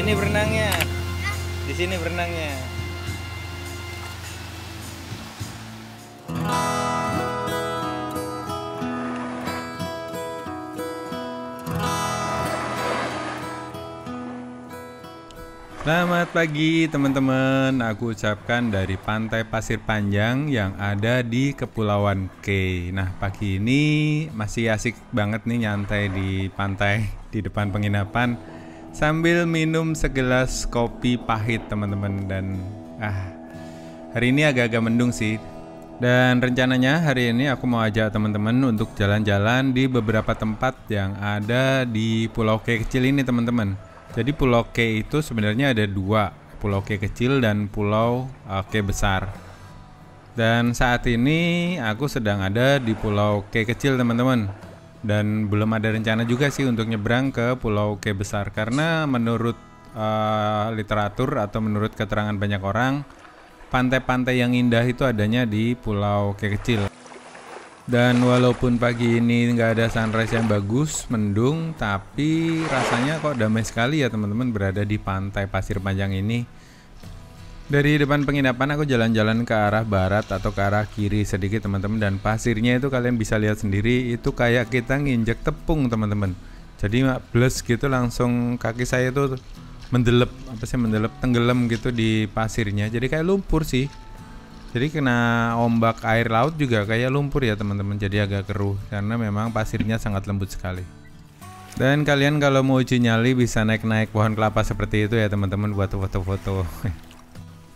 Sini berenangnya. Di sini berenangnya. Selamat pagi teman-teman, aku ucapkan dari Pantai Pasir Panjang yang ada di Kepulauan K. Nah, pagi ini masih asik banget nih nyantai di pantai di depan penginapan sambil minum segelas kopi pahit teman-teman. Dan hari ini agak-agak mendung sih. Dan rencananya hari ini aku mau ajak teman-teman untuk jalan-jalan di beberapa tempat yang ada di Pulau K kecil ini teman-teman. Jadi Pulau K itu sebenarnya ada dua, Pulau K kecil dan Pulau K besar. Dan saat ini aku sedang ada di Pulau K kecil teman-teman. Dan belum ada rencana juga sih untuk nyebrang ke Pulau K besar. Karena menurut literatur atau menurut keterangan banyak orang, pantai-pantai yang indah itu adanya di Pulau K kecil. Dan walaupun pagi ini nggak ada sunrise yang bagus, mendung, tapi rasanya kok damai sekali ya teman-teman berada di Pantai Pasir Panjang ini. Dari depan penginapan aku jalan-jalan ke arah barat atau ke arah kiri sedikit teman-teman, dan pasirnya itu kalian bisa lihat sendiri, itu kayak kita nginjek tepung teman-teman. Jadi bles gitu langsung kaki saya itu mendelep, tenggelam gitu di pasirnya. Jadi kayak lumpur sih. Jadi kena ombak air laut juga kayak lumpur ya teman-teman. Jadi agak keruh karena memang pasirnya sangat lembut sekali. Dan kalian kalau mau uji nyali bisa naik-naik pohon kelapa seperti itu ya teman-teman buat foto-foto.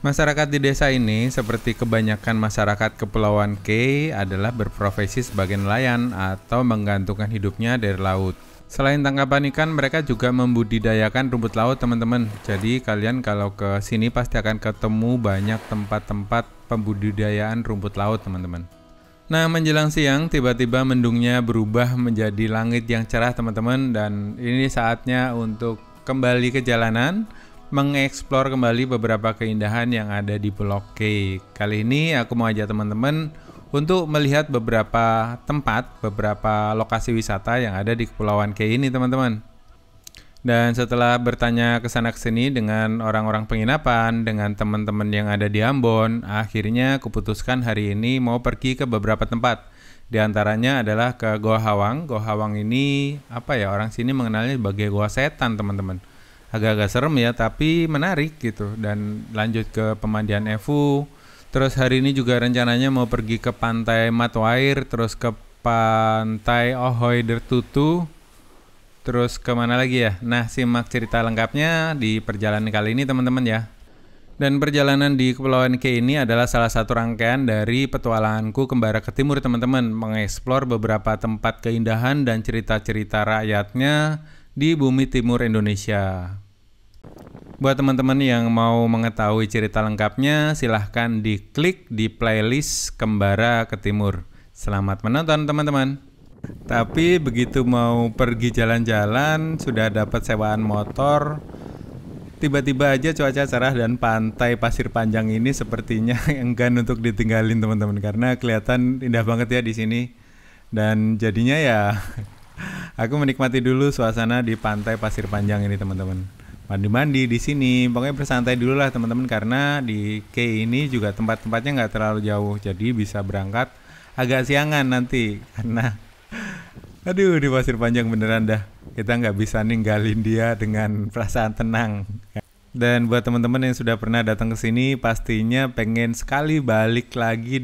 Masyarakat di desa ini seperti kebanyakan masyarakat Kepulauan K adalah berprofesi sebagai nelayan atau menggantungkan hidupnya dari laut. Selain tangkapan ikan, mereka juga membudidayakan rumput laut teman-teman. Jadi kalian kalau ke sini pasti akan ketemu banyak tempat-tempat pembudidayaan rumput laut teman-teman. Nah, menjelang siang tiba-tiba mendungnya berubah menjadi langit yang cerah teman-teman. Dan ini saatnya untuk kembali ke jalanan, mengeksplor kembali beberapa keindahan yang ada di Pulau K. Kali ini aku mau ajak teman-teman untuk melihat beberapa tempat, beberapa lokasi wisata yang ada di Kepulauan K ini teman-teman. Dan setelah bertanya ke sana ke sini dengan orang-orang penginapan, dengan teman-teman yang ada di Ambon, akhirnya kuputuskan hari ini mau pergi ke beberapa tempat. Di antaranya adalah ke Goa Hawang. Goa Hawang ini orang sini mengenalnya sebagai Goa Setan teman-teman. Agak-agak serem ya, tapi menarik gitu. Dan lanjut ke Pemandian Ewu. Terus hari ini juga rencananya mau pergi ke Pantai Matoair, terus ke Pantai Ohoy Dertutu, terus kemana lagi ya? Nah, simak cerita lengkapnya di perjalanan kali ini teman-teman ya. Dan perjalanan di Kepulauan K ini adalah salah satu rangkaian dari petualanganku kembara ke timur teman-teman, mengeksplor beberapa tempat keindahan dan cerita-cerita rakyatnya di bumi timur Indonesia. Buat teman-teman yang mau mengetahui cerita lengkapnya, silahkan diklik di playlist Kembara ke Timur. Selamat menonton teman-teman. Tapi begitu mau pergi jalan-jalan, sudah dapat sewaan motor, tiba-tiba aja cuaca cerah dan Pantai Pasir Panjang ini sepertinya enggan untuk ditinggalin teman-teman, karena kelihatan indah banget ya di sini. Dan jadinya ya aku menikmati dulu suasana di Pantai Pasir Panjang ini teman-teman. Mandi-mandi di sini, pokoknya bersantai dulu lah teman-teman, karena di K ini juga tempat-tempatnya nggak terlalu jauh, jadi bisa berangkat agak siangan nanti, karena aduh di Pasir Panjang beneran dah kita nggak bisa ninggalin dia dengan perasaan tenang. Dan buat teman-teman yang sudah pernah datang ke sini, pastinya pengen sekali balik lagi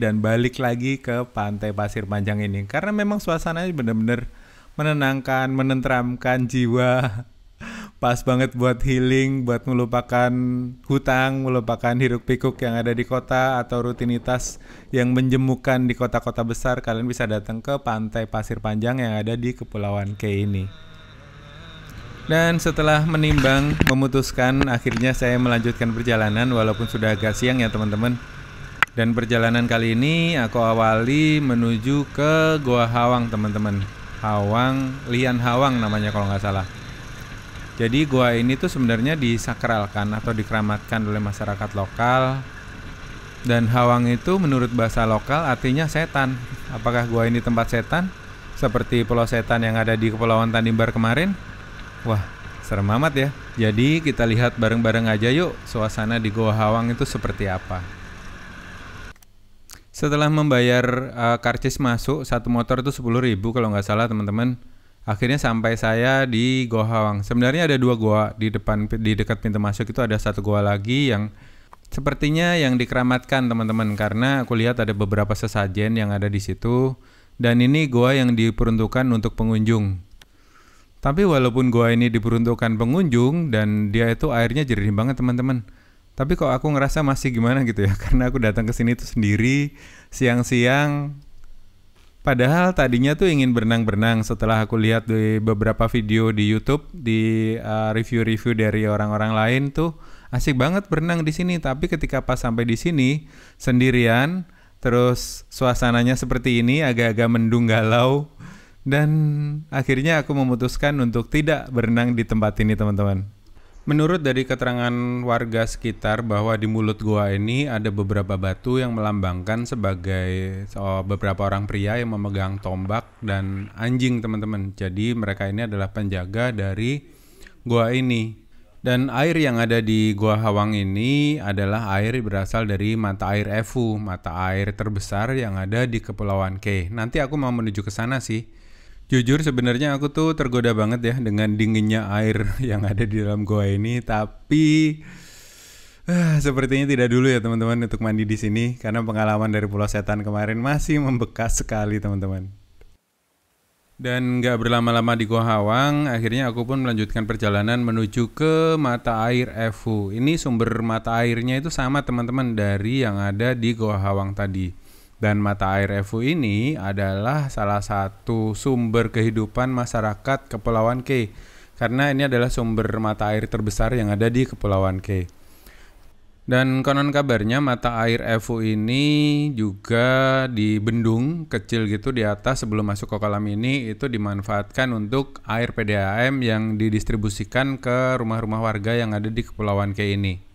ke Pantai Pasir Panjang ini, karena memang suasananya bener-bener menenangkan, menenteramkan jiwa. Pas banget buat healing, buat melupakan hutang, melupakan hiruk pikuk yang ada di kota atau rutinitas yang menjemukan di kota-kota besar. Kalian bisa datang ke Pantai Pasir Panjang yang ada di Kepulauan K ini. Dan setelah menimbang, memutuskan, akhirnya saya melanjutkan perjalanan walaupun sudah agak siang ya teman-teman. Dan perjalanan kali ini aku awali menuju ke Goa Hawang teman-teman. Lian Hawang namanya kalau nggak salah. Jadi gua ini tuh sebenarnya disakralkan atau dikeramatkan oleh masyarakat lokal. Dan Hawang itu menurut bahasa lokal artinya setan. Apakah gua ini tempat setan? Seperti Pulau Setan yang ada di Kepulauan Tanimbar kemarin? Wah, serem amat ya. Jadi kita lihat bareng-bareng aja yuk suasana di Goa Hawang itu seperti apa. Setelah membayar karcis masuk, satu motor itu 10.000 kalau nggak salah teman-teman. Akhirnya sampai saya di Goa Hawang. Sebenarnya ada 2 goa di dekat pintu masuk itu ada 1 goa lagi yang sepertinya yang dikeramatkan teman-teman, karena aku lihat ada beberapa sesajen yang ada di situ. Dan ini goa yang diperuntukkan untuk pengunjung. Tapi walaupun goa ini diperuntukkan pengunjung dan dia itu airnya jernih banget teman-teman. Tapi kok aku ngerasa masih gimana gitu ya, karena aku datang ke sini tuh sendiri siang-siang. Padahal tadinya tuh ingin berenang-berenang setelah aku lihat di beberapa video di YouTube, di review-review dari orang-orang lain tuh asik banget berenang di sini. Tapi ketika pas sampai di sini sendirian, terus suasananya seperti ini agak-agak mendung galau, dan akhirnya aku memutuskan untuk tidak berenang di tempat ini teman-teman. Menurut dari keterangan warga sekitar bahwa di mulut gua ini ada beberapa batu yang melambangkan sebagai beberapa orang pria yang memegang tombak dan anjing teman-teman. Jadi mereka ini adalah penjaga dari gua ini. Dan air yang ada di Goa Hawang ini adalah air berasal dari mata air Ewu, mata air terbesar yang ada di Kepulauan K. Nanti aku mau menuju ke sana sih. Jujur sebenarnya aku tuh tergoda banget ya dengan dinginnya air yang ada di dalam goa ini, tapi sepertinya tidak dulu ya teman-teman untuk mandi di sini, karena pengalaman dari Pulau Setan kemarin masih membekas sekali teman-teman. Dan gak berlama-lama di Goa Hawang, akhirnya aku pun melanjutkan perjalanan menuju ke mata air Ewu. Ini sumber mata airnya itu sama teman-teman dari yang ada di Goa Hawang tadi. Dan mata air Ewu ini adalah salah satu sumber kehidupan masyarakat Kepulauan K. Karena ini adalah sumber mata air terbesar yang ada di Kepulauan K. Dan konon kabarnya mata air Ewu ini juga di bendung kecil gitu di atas sebelum masuk ke kolam ini, itu dimanfaatkan untuk air PDAM yang didistribusikan ke rumah-rumah warga yang ada di Kepulauan K ini.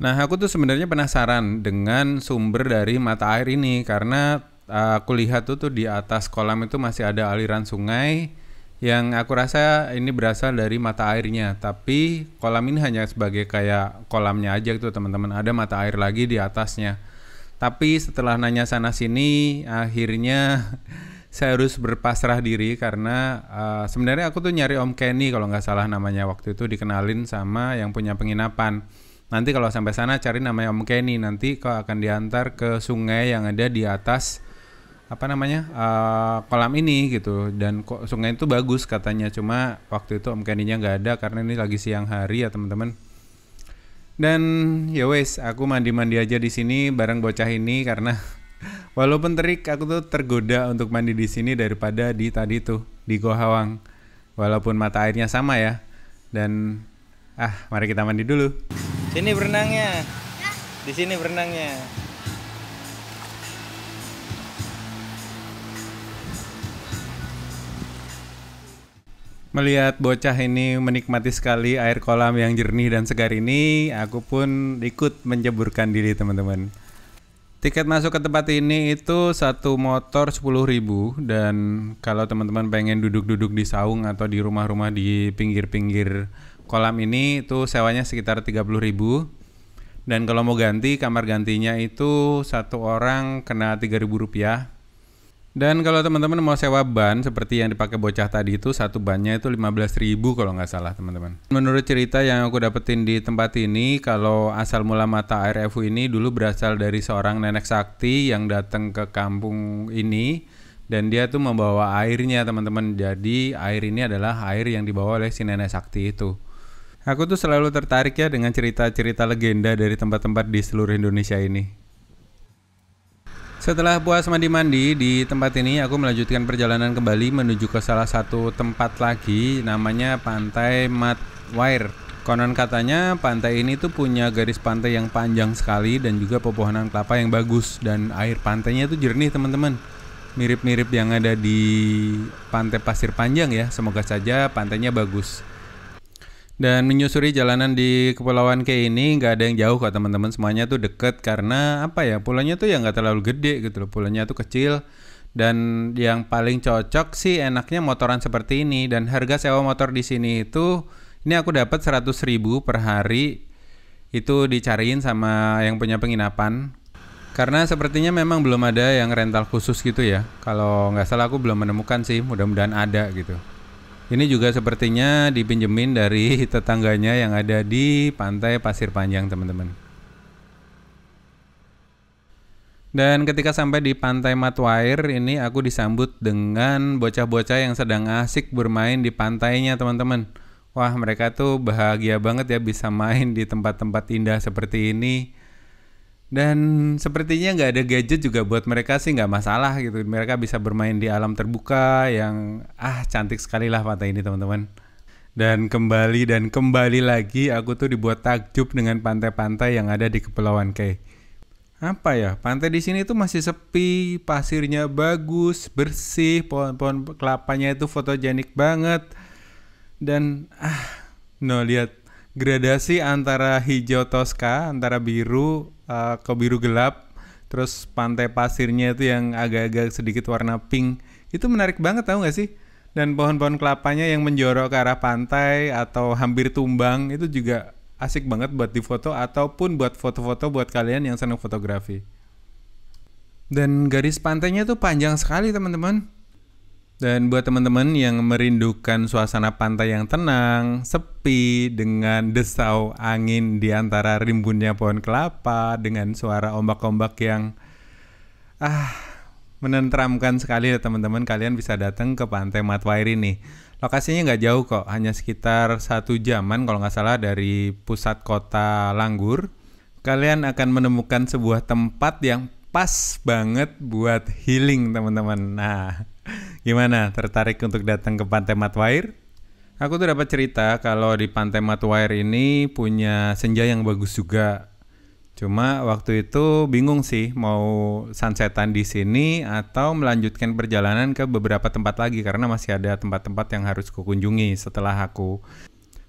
Nah, aku tuh sebenarnya penasaran dengan sumber dari mata air ini, karena aku lihat tuh di atas kolam itu masih ada aliran sungai yang aku rasa ini berasal dari mata airnya. Tapi kolam ini hanya sebagai kayak kolamnya aja gitu teman-teman, ada mata air lagi di atasnya. Tapi setelah nanya sana sini, akhirnya saya harus berpasrah diri karena sebenarnya aku tuh nyari Om Kenny kalau nggak salah namanya, waktu itu dikenalin sama yang punya penginapan. Nanti kalau sampai sana cari namanya Om Kenny, nanti kau akan diantar ke sungai yang ada di atas kolam ini gitu. Dan kok sungai itu bagus katanya, cuma waktu itu Om Kenny-nya nggak ada karena ini lagi siang hari ya teman-teman. Dan ya wes, aku mandi-mandi aja di sini bareng bocah ini karena walaupun terik aku tuh tergoda untuk mandi di sini daripada di tadi tuh di Goa Hawang. Walaupun mata airnya sama ya. Dan mari kita mandi dulu. Sini berenangnya. Di sini berenangnya. Melihat bocah ini menikmati sekali air kolam yang jernih dan segar ini, aku pun ikut menjeburkan diri teman-teman. Tiket masuk ke tempat ini itu satu motor 10.000, dan kalau teman-teman pengen duduk-duduk di saung atau di rumah-rumah di pinggir-pinggir kolam ini itu sewanya sekitar 30.000. Dan kalau mau ganti, kamar gantinya itu satu orang kena 3.000 rupiah. Dan kalau teman-teman mau sewa ban seperti yang dipakai bocah tadi itu, satu bannya itu 15.000 kalau nggak salah teman-teman. Menurut cerita yang aku dapetin di tempat ini, kalau asal mula mata air Ewu ini dulu berasal dari seorang nenek sakti yang datang ke kampung ini, dan dia tuh membawa airnya teman-teman. Jadi air ini adalah air yang dibawa oleh si nenek sakti itu. Aku tuh selalu tertarik ya dengan cerita-cerita legenda dari tempat-tempat di seluruh Indonesia ini. Setelah puas mandi-mandi di tempat ini, aku melanjutkan perjalanan kembali menuju ke salah satu tempat lagi, namanya Pantai Matwair. Konon katanya pantai ini tuh punya garis pantai yang panjang sekali dan juga pepohonan kelapa yang bagus, dan air pantainya tuh jernih teman-teman. Mirip-mirip yang ada di Pantai Pasir Panjang ya, semoga saja pantainya bagus. Dan menyusuri jalanan di Kepulauan K ini nggak ada yang jauh kok teman-teman, semuanya tuh deket karena pulaunya tuh ya nggak terlalu gede gitu loh, pulaunya tuh kecil. Dan yang paling cocok sih enaknya motoran seperti ini, dan harga sewa motor di sini itu Ini aku dapat 100.000 per hari, itu dicariin sama yang punya penginapan. Karena sepertinya memang belum ada yang rental khusus gitu ya. Kalau nggak salah aku belum menemukan sih, mudah-mudahan ada gitu. Ini juga sepertinya dipinjemin dari tetangganya yang ada di Pantai Pasir Panjang, teman-teman. Dan ketika sampai di Pantai Matwair ini aku disambut dengan bocah-bocah yang sedang asik bermain di pantainya, teman-teman. Wah, mereka tuh bahagia banget ya bisa main di tempat-tempat indah seperti ini. Dan sepertinya nggak ada gadget juga buat mereka sih nggak masalah gitu. Mereka bisa bermain di alam terbuka yang cantik sekali lah pantai ini, teman-teman. Dan kembali lagi aku tuh dibuat takjub dengan pantai-pantai yang ada di Kepulauan Kei. Apa ya? Pantai di sini tuh masih sepi, pasirnya bagus, bersih, pohon-pohon kelapanya itu fotogenik banget. Dan lihat gradasi antara hijau toska, antara biru ke biru gelap, terus pantai pasirnya itu yang agak-agak sedikit warna pink, itu menarik banget, tahu nggak sih? Dan pohon-pohon kelapanya yang menjorok ke arah pantai atau hampir tumbang itu juga asik banget buat difoto ataupun buat foto-foto buat kalian yang senang fotografi. Dan garis pantainya tuh panjang sekali, teman-teman. Dan buat teman-teman yang merindukan suasana pantai yang tenang, sepi, dengan desau angin di antara rimbunnya pohon kelapa, dengan suara ombak-ombak yang menenteramkan sekali ya teman-teman, kalian bisa datang ke Pantai Matwair ini. Lokasinya nggak jauh kok, hanya sekitar 1 jaman kalau nggak salah dari pusat kota Langgur. Kalian akan menemukan sebuah tempat yang pas banget buat healing, teman-teman. Nah, gimana? Tertarik untuk datang ke Pantai Matwair? Aku tuh dapat cerita kalau di Pantai Matwair ini punya senja yang bagus juga. Cuma waktu itu bingung sih mau sunsetan di sini atau melanjutkan perjalanan ke beberapa tempat lagi karena masih ada tempat-tempat yang harus kukunjungi setelah aku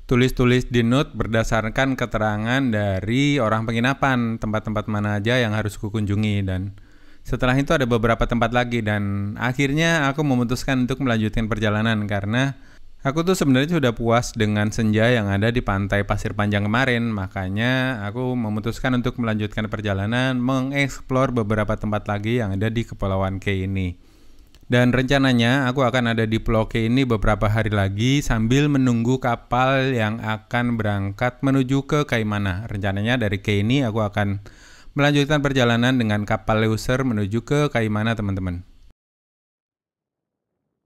tulis-tulis di note berdasarkan keterangan dari orang penginapan tempat-tempat mana aja yang harus kukunjungi. Dan setelah itu ada beberapa tempat lagi dan akhirnya aku memutuskan untuk melanjutkan perjalanan karena aku tuh sebenarnya sudah puas dengan senja yang ada di Pantai Pasir Panjang kemarin. Makanya aku memutuskan untuk melanjutkan perjalanan mengeksplor beberapa tempat lagi yang ada di Kepulauan Kei ini. Dan rencananya aku akan ada di Pulau Kei ini beberapa hari lagi sambil menunggu kapal yang akan berangkat menuju ke Kaimana. Rencananya dari Kei ini aku akan melanjutkan perjalanan dengan kapal Leuser menuju ke Kaimana, teman-teman.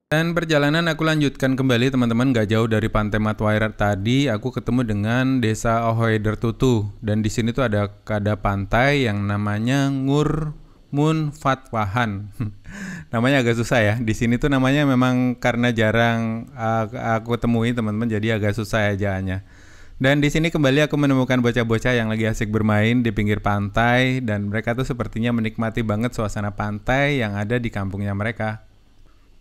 Dan perjalanan aku lanjutkan kembali, teman-teman. Gak jauh dari Pantai Matwair tadi aku ketemu dengan desa Ohoedertutu. Dan di sini tuh ada pantai yang namanya Ngurmun Fatwahan. Namanya agak susah ya. Di sini tuh namanya memang karena jarang aku temui, teman-teman, jadi agak susah ejaannya. Dan di sini kembali aku menemukan bocah-bocah yang lagi asik bermain di pinggir pantai dan mereka tuh sepertinya menikmati banget suasana pantai yang ada di kampungnya mereka.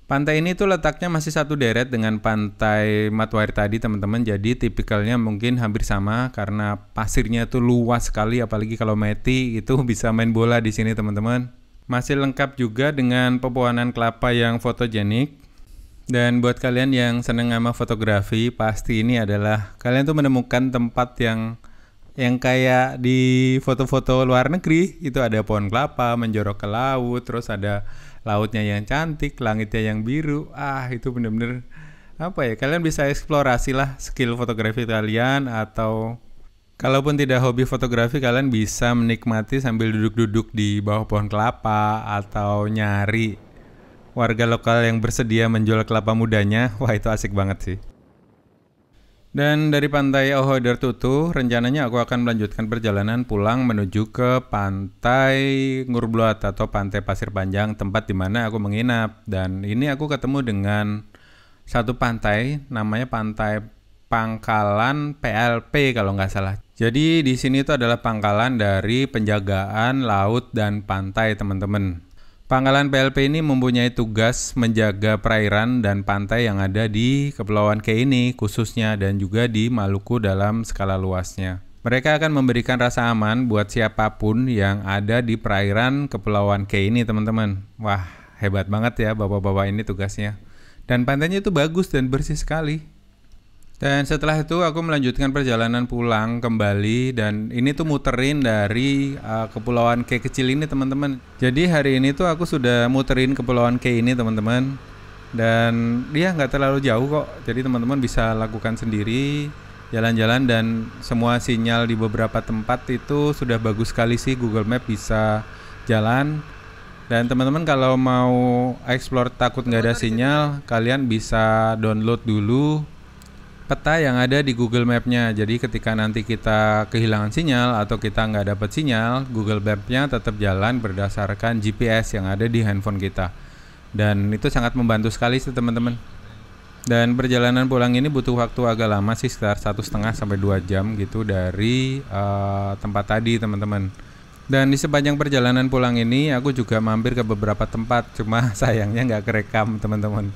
Pantai ini tuh letaknya masih satu deret dengan Pantai Matwair tadi, teman-teman. Jadi tipikalnya mungkin hampir sama karena pasirnya tuh luas sekali, apalagi kalau Meti itu bisa main bola di sini, teman-teman. Masih lengkap juga dengan pepohonan kelapa yang fotogenik. Dan buat kalian yang seneng sama fotografi, pasti ini adalah kalian tuh menemukan tempat yang kayak di foto-foto luar negeri. Itu ada pohon kelapa menjorok ke laut, terus ada lautnya yang cantik, langitnya yang biru. Itu bener-bener kalian bisa eksplorasi lah skill fotografi kalian, atau kalaupun tidak hobi fotografi, kalian bisa menikmati sambil duduk-duduk di bawah pohon kelapa atau nyari warga lokal yang bersedia menjual kelapa mudanya. Wah, itu asik banget sih. Dan dari Pantai Ohoedertutu, rencananya aku akan melanjutkan perjalanan pulang menuju ke Pantai Ngurbloat atau Pantai Pasir Panjang, tempat di mana aku menginap. Dan ini aku ketemu dengan satu pantai, namanya Pantai Pangkalan PLP kalau nggak salah. Jadi di sini itu adalah pangkalan dari penjagaan laut dan pantai, teman-teman. Pangkalan PLP ini mempunyai tugas menjaga perairan dan pantai yang ada di Kepulauan Kei ini khususnya, dan juga di Maluku dalam skala luasnya. Mereka akan memberikan rasa aman buat siapapun yang ada di perairan Kepulauan Kei ini, teman-teman. Wah, hebat banget ya bapak-bapak ini tugasnya. Dan pantainya itu bagus dan bersih sekali. Dan setelah itu aku melanjutkan perjalanan pulang kembali, dan ini tuh muterin dari Kepulauan K kecil ini teman-teman. Jadi hari ini tuh aku sudah muterin Kepulauan K ini teman-teman. Dan dia nggak terlalu jauh kok, jadi teman-teman bisa lakukan sendiri jalan-jalan, dan semua sinyal di beberapa tempat itu sudah bagus sekali sih, Google Map bisa jalan. Dan teman-teman kalau mau explore takut nggak ada sinyal, kalian bisa download dulu peta yang ada di Google Map-nya. Jadi ketika nanti kita kehilangan sinyal atau kita nggak dapat sinyal, Google Map-nya tetap jalan berdasarkan GPS yang ada di handphone kita. Dan itu sangat membantu sekali sih teman-teman. Dan perjalanan pulang ini butuh waktu agak lama sih, sekitar 1,5 sampai 2 jam gitu dari tempat tadi teman-teman. Dan di sepanjang perjalanan pulang ini aku juga mampir ke beberapa tempat, cuma sayangnya nggak kerekam teman-teman.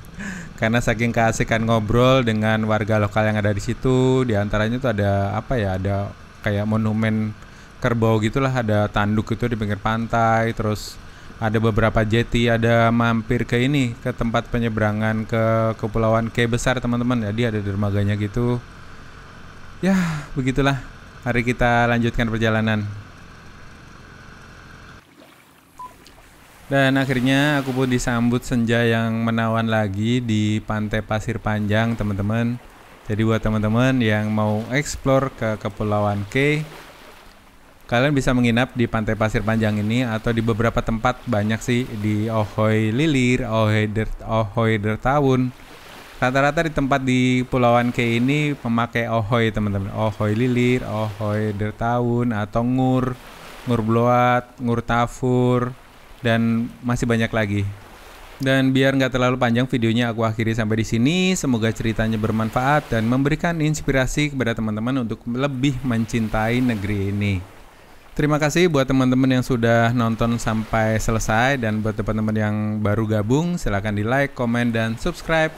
Karena saking keasikan ngobrol dengan warga lokal yang ada di situ, di antaranya tuh ada apa ya, ada kayak monumen kerbau gitulah, ada tanduk itu di pinggir pantai, terus ada beberapa jetty, ada mampir ke ini, ke tempat penyeberangan ke Kepulauan K besar teman-teman. Jadi ada dermaganya gitu. Ya, begitulah. Mari kita lanjutkan perjalanan. Dan akhirnya aku pun disambut senja yang menawan lagi di Pantai Pasir Panjang teman-teman. Jadi buat teman-teman yang mau explore ke Kepulauan K, kalian bisa menginap di Pantai Pasir Panjang ini atau di beberapa tempat, banyak sih, di Ahoy Lilir, Ahoy Dertawun. Rata-rata di tempat di Pulauan K ini memakai Ahoy teman-teman. Ahoy Lilir, Ahoy Dertawun, atau Ngur Bloat, Ngur Tafur, dan masih banyak lagi. Dan biar nggak terlalu panjang videonya, aku akhiri sampai di sini. Semoga ceritanya bermanfaat dan memberikan inspirasi kepada teman-teman untuk lebih mencintai negeri ini. Terima kasih buat teman-teman yang sudah nonton sampai selesai, dan buat teman-teman yang baru gabung, silahkan di like, komen, dan subscribe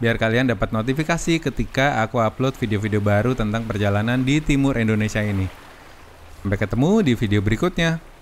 biar kalian dapat notifikasi ketika aku upload video-video baru tentang perjalanan di timur Indonesia ini. Sampai ketemu di video berikutnya.